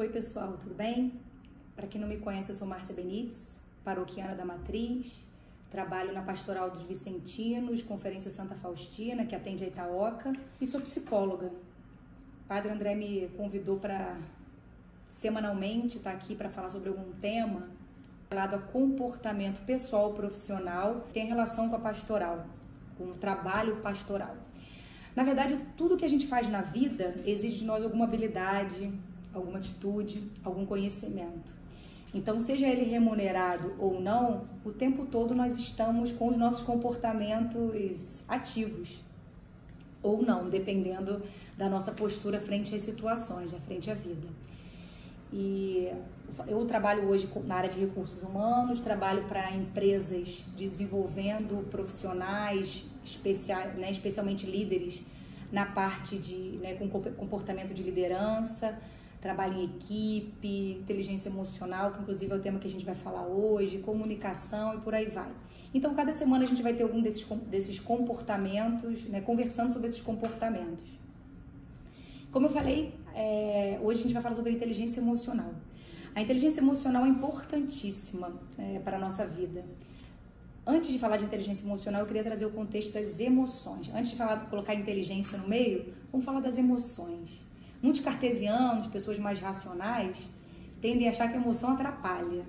Oi pessoal, tudo bem? Para quem não me conhece, eu sou Márcia Benites, paroquiana da Matriz, trabalho na Pastoral dos Vicentinos, Conferência Santa Faustina, que atende a Itaoca, e sou psicóloga. O Padre André me convidou para semanalmente estar aqui para falar sobre algum tema relacionado a comportamento pessoal profissional, que tem relação com a pastoral, com o trabalho pastoral. Na verdade, tudo que a gente faz na vida exige de nós alguma habilidade, alguma atitude, algum conhecimento. Então, seja ele remunerado ou não, o tempo todo nós estamos com os nossos comportamentos ativos, ou não, dependendo da nossa postura frente às situações, frente à vida. E eu trabalho hoje na área de recursos humanos, trabalho para empresas desenvolvendo profissionais especiais, especialmente líderes, na parte de com comportamento de liderança, trabalho em equipe, inteligência emocional, que inclusive é o tema que a gente vai falar hoje, comunicação e por aí vai. Então, cada semana a gente vai ter algum desses comportamentos, conversando sobre esses comportamentos. Como eu falei, hoje a gente vai falar sobre a inteligência emocional. A inteligência emocional é importantíssima para a nossa vida. Antes de falar de inteligência emocional, eu queria trazer o contexto das emoções. Antes de colocar inteligência no meio, vamos falar das emoções. Muitos cartesianos, pessoas mais racionais, tendem a achar que a emoção atrapalha.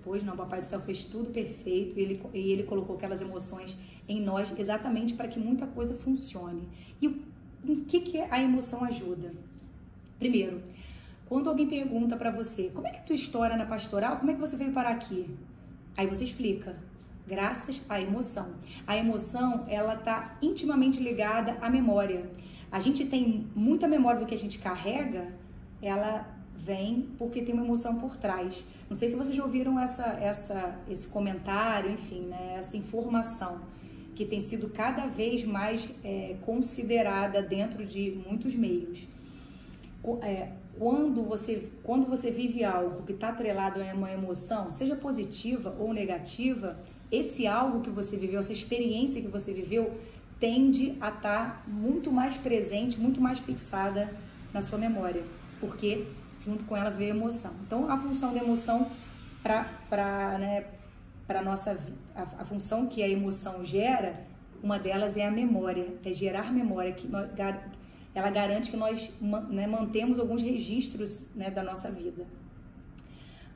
Pois não, o Papai do Céu fez tudo perfeito e ele colocou aquelas emoções em nós exatamente para que muita coisa funcione. E em que a emoção ajuda? Primeiro, quando alguém pergunta para você, como é que é a tua história na pastoral? Como é que você veio parar aqui? Aí você explica, graças à emoção. A emoção, ela está intimamente ligada à memória. A gente tem muita memória do que a gente carrega, ela vem porque tem uma emoção por trás. Não sei se vocês já ouviram esse comentário, enfim, essa informação que tem sido cada vez mais considerada dentro de muitos meios. Quando você vive algo que está atrelado a uma emoção, seja positiva ou negativa, esse algo que você viveu, essa experiência que você viveu, tende a estar muito mais presente, muito mais fixada na sua memória, porque junto com ela veio a emoção. Então, a função da emoção para a nossa vida, a função que a emoção gera, uma delas é a memória, é gerar memória, que ela garante que nós mantemos alguns registros da nossa vida.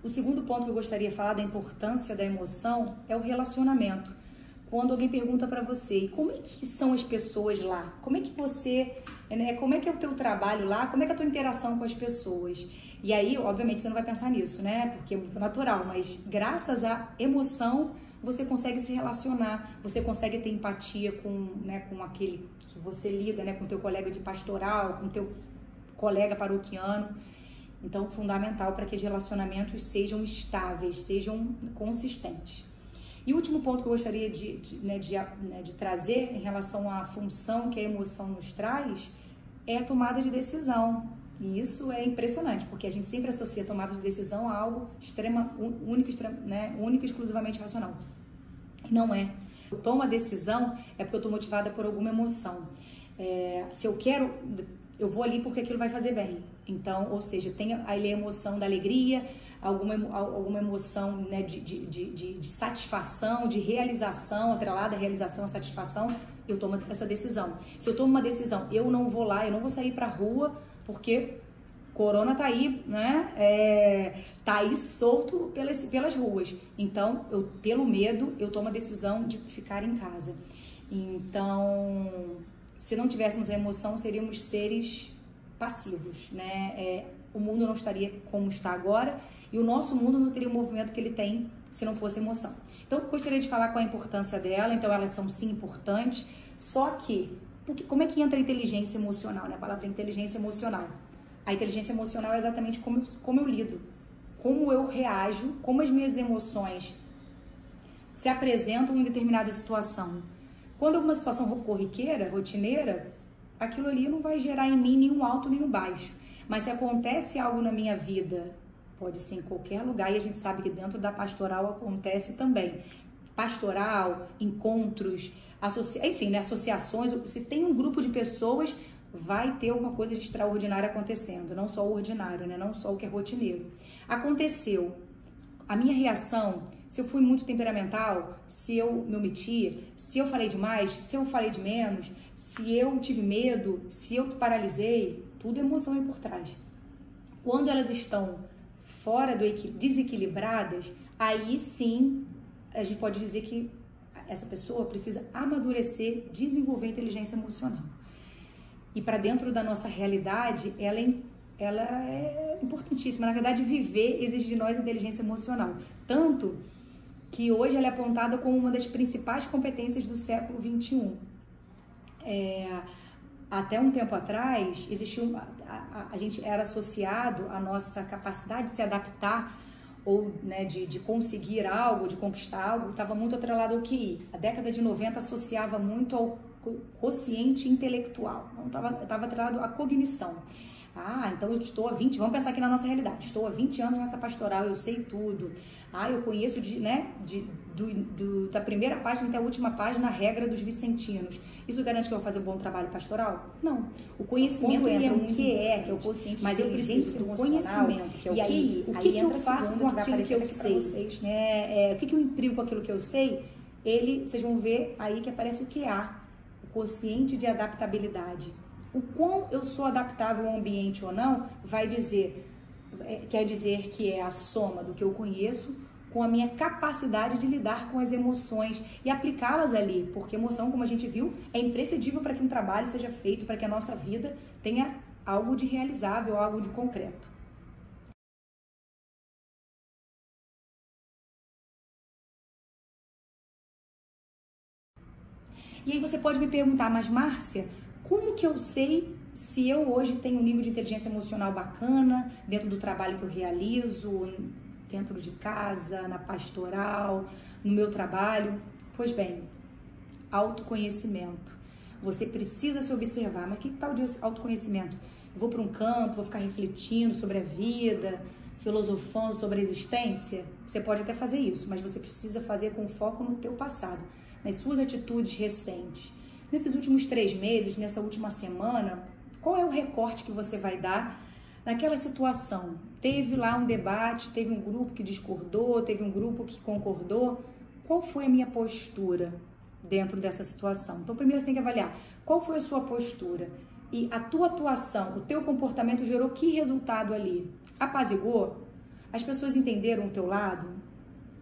O segundo ponto que eu gostaria de falar da importância da emoção é o relacionamento. Quando alguém pergunta para você, como é que são as pessoas lá? Como é que como é que é o teu trabalho lá? Como é que é a tua interação com as pessoas? E aí, obviamente, você não vai pensar nisso, Porque é muito natural, mas graças à emoção, você consegue se relacionar, você consegue ter empatia com aquele que você lida, com o teu colega de pastoral, com o teu colega paroquiano. Então, fundamental para que os relacionamentos sejam estáveis, sejam consistentes. E o último ponto que eu gostaria de trazer em relação à função que a emoção nos traz é a tomada de decisão. E isso é impressionante, porque a gente sempre associa a tomada de decisão a algo único e exclusivamente racional. E não é. Eu tomo a decisão é porque eu estou motivada por alguma emoção. Se eu quero, eu vou ali porque aquilo vai fazer bem. Então, ou seja, tem ali a emoção da alegria, alguma emoção de satisfação, de realização, atrelada à realização, à satisfação, eu tomo essa decisão. Se eu tomo uma decisão, eu não vou lá, eu não vou sair pra rua, porque corona tá aí, tá aí solto pelas ruas. Então, pelo medo, eu tomo a decisão de ficar em casa. Então, se não tivéssemos a emoção, seríamos seres passivos, O mundo não estaria como está agora e o nosso mundo não teria o movimento que ele tem se não fosse emoção. Então, eu gostaria de falar qual a importância dela. Então, elas são sim importantes, só que como é que entra a inteligência emocional, A palavra inteligência emocional. A inteligência emocional é exatamente como eu lido, como eu reajo, como as minhas emoções se apresentam em determinada situação. Quando alguma situação corriqueira, rotineira, aquilo ali não vai gerar em mim nenhum alto, nenhum baixo. Mas se acontece algo na minha vida, pode ser em qualquer lugar, e a gente sabe que dentro da pastoral acontece também. Pastoral, encontros, associações, se tem um grupo de pessoas, vai ter alguma coisa de extraordinário acontecendo, não só o ordinário, né? Não só o que é rotineiro. Aconteceu. A minha reação, se eu fui muito temperamental, se eu me omiti, se eu falei demais, se eu falei de menos, se eu tive medo, se eu paralisei, tudo emoção aí por trás. Quando elas estão fora desequilibradas, aí sim a gente pode dizer que essa pessoa precisa amadurecer, desenvolver inteligência emocional. E para dentro da nossa realidade, ela é importantíssima. Na verdade, viver exige de nós inteligência emocional. Tanto que hoje ela é apontada como uma das principais competências do século XXI. Até um tempo atrás, a gente era associado à nossa capacidade de se adaptar ou, né, de conseguir algo, de conquistar algo, estava muito atrelado ao QI. A década de 90 associava muito ao quociente intelectual, não estava atrelado à cognição. Ah, então eu estou há 20, vamos pensar aqui na nossa realidade, estou há 20 anos nessa pastoral, eu sei tudo. Ah, eu conheço da primeira página até a última página a regra dos vicentinos. Isso garante que eu vou fazer um bom trabalho pastoral? Não. O conhecimento é o que é o quociente, mas eu preciso do conhecimento, que é o QI. O que eu faço com aquilo que eu sei? O que eu imprimo com aquilo que eu sei? Vocês vão ver aí que aparece o QA, o quociente de adaptabilidade. O quão eu sou adaptável ao ambiente ou não, quer dizer que é a soma do que eu conheço com a minha capacidade de lidar com as emoções e aplicá-las ali, porque emoção, como a gente viu, é imprescindível para que um trabalho seja feito, para que a nossa vida tenha algo de realizável, algo de concreto. E aí você pode me perguntar, mas Márcia, como que eu sei se eu hoje tenho um nível de inteligência emocional bacana dentro do trabalho que eu realizo, dentro de casa, na pastoral, no meu trabalho? Pois bem, autoconhecimento. Você precisa se observar. Mas que tal de autoconhecimento? Eu vou para um campo, vou ficar refletindo sobre a vida, filosofando sobre a existência? Você pode até fazer isso, mas você precisa fazer com foco no teu passado, nas suas atitudes recentes. Nesses últimos 3 meses, nessa última semana, qual é o recorte que você vai dar naquela situação? Teve lá um debate, teve um grupo que discordou, teve um grupo que concordou. Qual foi a minha postura dentro dessa situação? Então, primeiro você tem que avaliar qual foi a sua postura e a tua atuação, o teu comportamento gerou que resultado ali? Apaziguou? As pessoas entenderam o teu lado?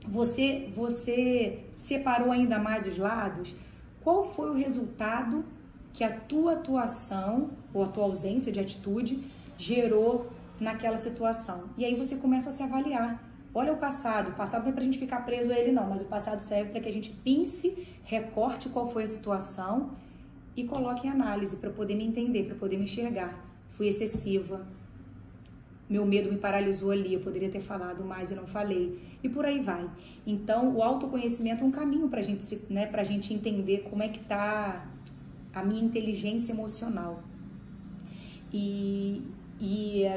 Você separou ainda mais os lados? Qual foi o resultado que a tua atuação ou a tua ausência de atitude gerou naquela situação? E aí você começa a se avaliar. Olha o passado não é pra gente ficar preso a ele não, mas o passado serve para que a gente pense, recorte qual foi a situação e coloque em análise para poder me entender, para poder me enxergar. Fui excessiva, meu medo me paralisou ali, eu poderia ter falado mais e não falei. E por aí vai. Então, o autoconhecimento é um caminho pra gente entender como é que tá a minha inteligência emocional. E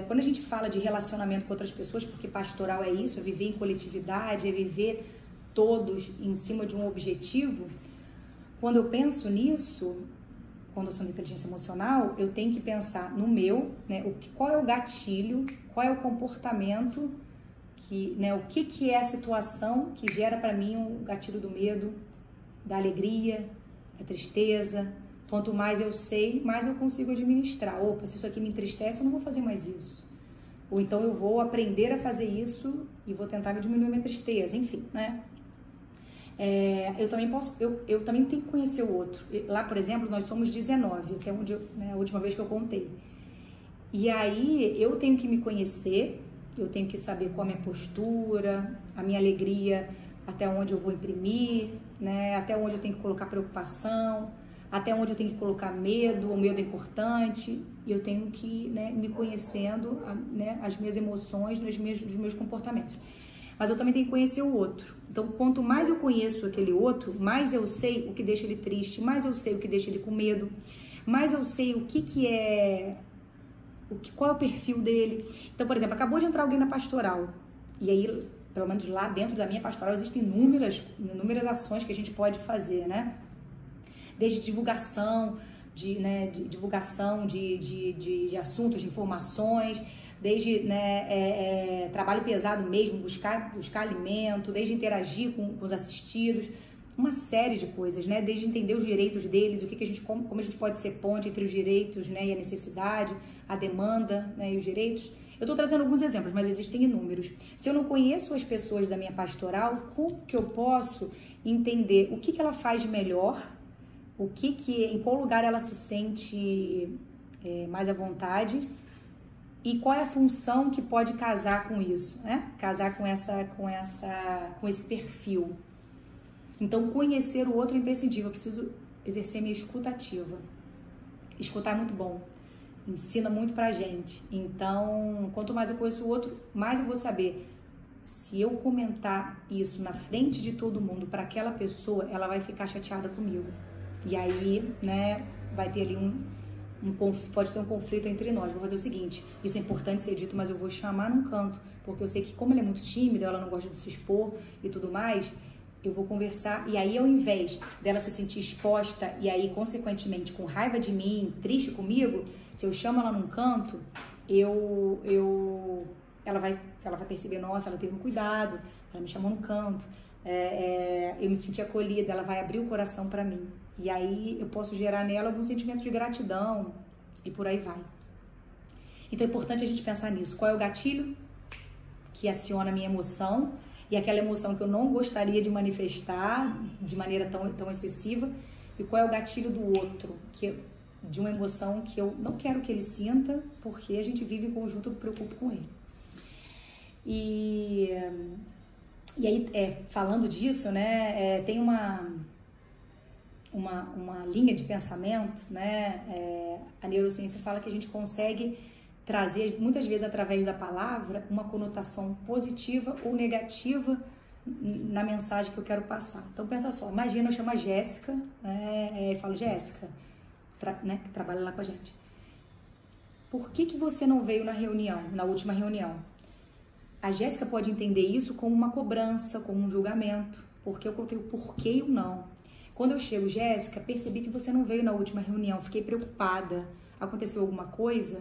quando a gente fala de relacionamento com outras pessoas, porque pastoral é isso, é viver em coletividade, é viver todos em cima de um objetivo, quando eu penso nisso, quando eu sou de inteligência emocional, eu tenho que pensar no meu, né, qual é o gatilho, qual é o comportamento, o que é a situação que gera para mim o gatilho do medo, da alegria, da tristeza. Quanto mais eu sei, mais eu consigo administrar. Opa, se isso aqui me entristece, eu não vou fazer mais isso. Ou então eu vou aprender a fazer isso e vou tentar diminuir a minha tristeza, enfim, né? Eu também tenho que conhecer o outro. Lá, por exemplo, nós somos 19, até a última vez que eu contei. E aí eu tenho que me conhecer, eu tenho que saber qual a minha postura, a minha alegria, até onde eu vou imprimir, né? Até onde eu tenho que colocar preocupação, até onde eu tenho que colocar medo, o medo é importante, e eu tenho que, né, me conhecendo, né, as minhas emoções, os meus comportamentos. Mas eu também tenho que conhecer o outro. Então, quanto mais eu conheço aquele outro, mais eu sei o que deixa ele triste, mais eu sei o que deixa ele com medo, mais eu sei qual é o perfil dele. Então, por exemplo, acabou de entrar alguém na pastoral, e aí, pelo menos lá dentro da minha pastoral, existem inúmeras ações que a gente pode fazer, né? Desde divulgação, de divulgação de assuntos, de informações, desde trabalho pesado mesmo, buscar alimento, desde interagir com os assistidos, uma série de coisas, né? Desde entender os direitos deles, como a gente pode ser ponte entre os direitos, né, e a necessidade, a demanda, né, e os direitos. Eu estou trazendo alguns exemplos, mas existem inúmeros. Se eu não conheço as pessoas da minha pastoral, como que eu posso entender o que ela faz de melhor, em qual lugar ela se sente mais à vontade e qual é a função que pode casar com isso, né? Casar com esse perfil. Então, conhecer o outro é imprescindível. Eu preciso exercer minha escuta ativa. Escutar é muito bom. Ensina muito pra gente. Então, quanto mais eu conheço o outro, mais eu vou saber. Se eu comentar isso na frente de todo mundo para aquela pessoa, ela vai ficar chateada comigo. E aí, né, vai ter ali pode ter um conflito entre nós. Vou fazer o seguinte, isso é importante ser dito, mas eu vou chamar num canto, porque eu sei que como ela é muito tímida, ela não gosta de se expor e tudo mais, eu vou conversar, e aí ao invés dela se sentir exposta e aí consequentemente com raiva de mim, triste comigo, se eu chamo ela num canto, ela vai perceber, nossa, ela teve um cuidado, ela me chamou num canto, eu me senti acolhida, ela vai abrir o coração para mim, e aí eu posso gerar nela algum sentimento de gratidão e por aí vai. Então é importante a gente pensar nisso, qual é o gatilho que aciona a minha emoção, e aquela emoção que eu não gostaria de manifestar de maneira tão excessiva, e qual é o gatilho do outro, de uma emoção que eu não quero que ele sinta, porque a gente vive em conjunto, eu me preocupo com ele. E aí, falando disso, né, tem uma linha de pensamento, né, a neurociência fala que a gente consegue trazer, muitas vezes através da palavra, uma conotação positiva ou negativa na mensagem que eu quero passar. Então pensa só, imagina eu chamo a Jéssica, e falo, Jéssica, né, que trabalha lá com a gente. Por que você não veio na última reunião? A Jéssica pode entender isso como uma cobrança, como um julgamento, porque eu coloquei o porquê e o não. Quando eu chego, Jéssica, percebi que você não veio na última reunião, fiquei preocupada, aconteceu alguma coisa?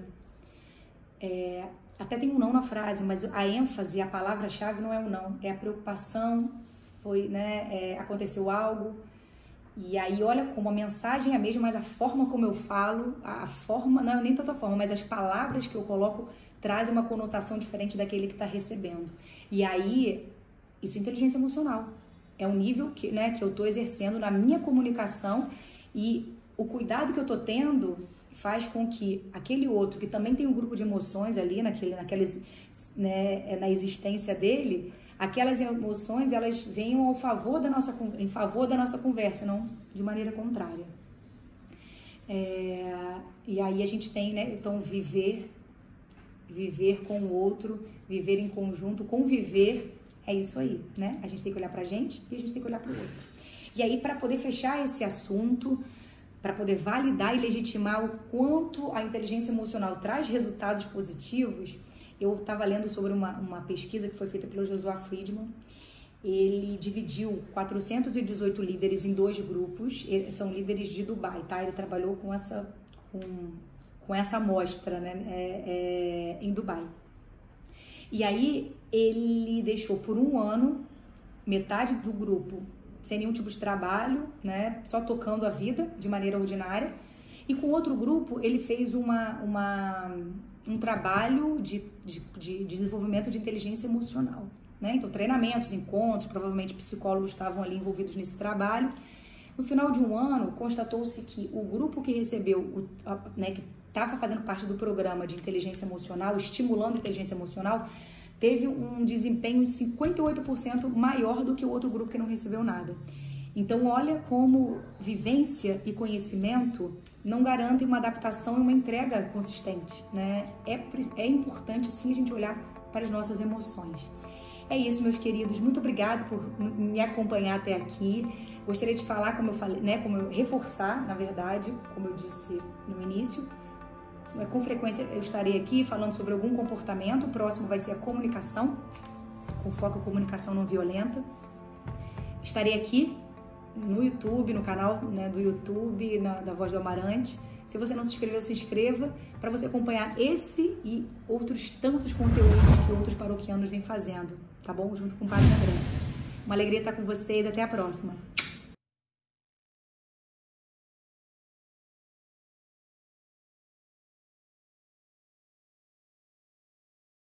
Até tem um não na frase, mas a ênfase, a palavra-chave não é o não, é a preocupação, aconteceu algo, e aí olha como a mensagem é a mesma, mas a forma como eu falo, a forma, não é nem tanto a forma, mas as palavras que eu coloco trazem uma conotação diferente daquele que está recebendo. E aí, isso é inteligência emocional, é um nível que eu estou exercendo na minha comunicação, e o cuidado que eu estou tendo faz com que aquele outro, que também tem um grupo de emoções ali, na existência dele, aquelas emoções, elas venham em favor da nossa conversa, não de maneira contrária. E aí a gente tem, né, então, viver com o outro, viver em conjunto, conviver, é isso aí, né? A gente tem que olhar pra gente e a gente tem que olhar pro outro. E aí, para poder fechar esse assunto, para poder validar e legitimar o quanto a inteligência emocional traz resultados positivos, eu estava lendo sobre uma pesquisa que foi feita pelo Joshua Friedman. Ele dividiu 418 líderes em 2 grupos, são líderes de Dubai, tá? Ele trabalhou com essa amostra, né, em Dubai. E aí ele deixou por 1 ano metade do grupo sem nenhum tipo de trabalho, né, só tocando a vida de maneira ordinária, e com outro grupo ele fez um trabalho de desenvolvimento de inteligência emocional, né? Então treinamentos, encontros, provavelmente psicólogos estavam ali envolvidos nesse trabalho. No final de 1 ano, constatou-se que o grupo que recebeu, que estava fazendo parte do programa de inteligência emocional, estimulando a inteligência emocional, teve um desempenho 58% maior do que o outro grupo que não recebeu nada. Então, olha como vivência e conhecimento não garantem uma adaptação e uma entrega consistente, né? É importante, sim, a gente olhar para as nossas emoções. É isso, meus queridos. Muito obrigada por me acompanhar até aqui. Gostaria de falar, como eu falei, né? Reforçar, na verdade, como eu disse no início. Com frequência eu estarei aqui falando sobre algum comportamento. O próximo vai ser a comunicação, com foco em comunicação não violenta. Estarei aqui no YouTube, no canal, né, do YouTube, da Voz do Amarante. Se você não se inscreveu, se inscreva para você acompanhar esse e outros tantos conteúdos que outros paroquianos vêm fazendo, tá bom? Junto com o Padre André. Uma alegria estar com vocês. Até a próxima.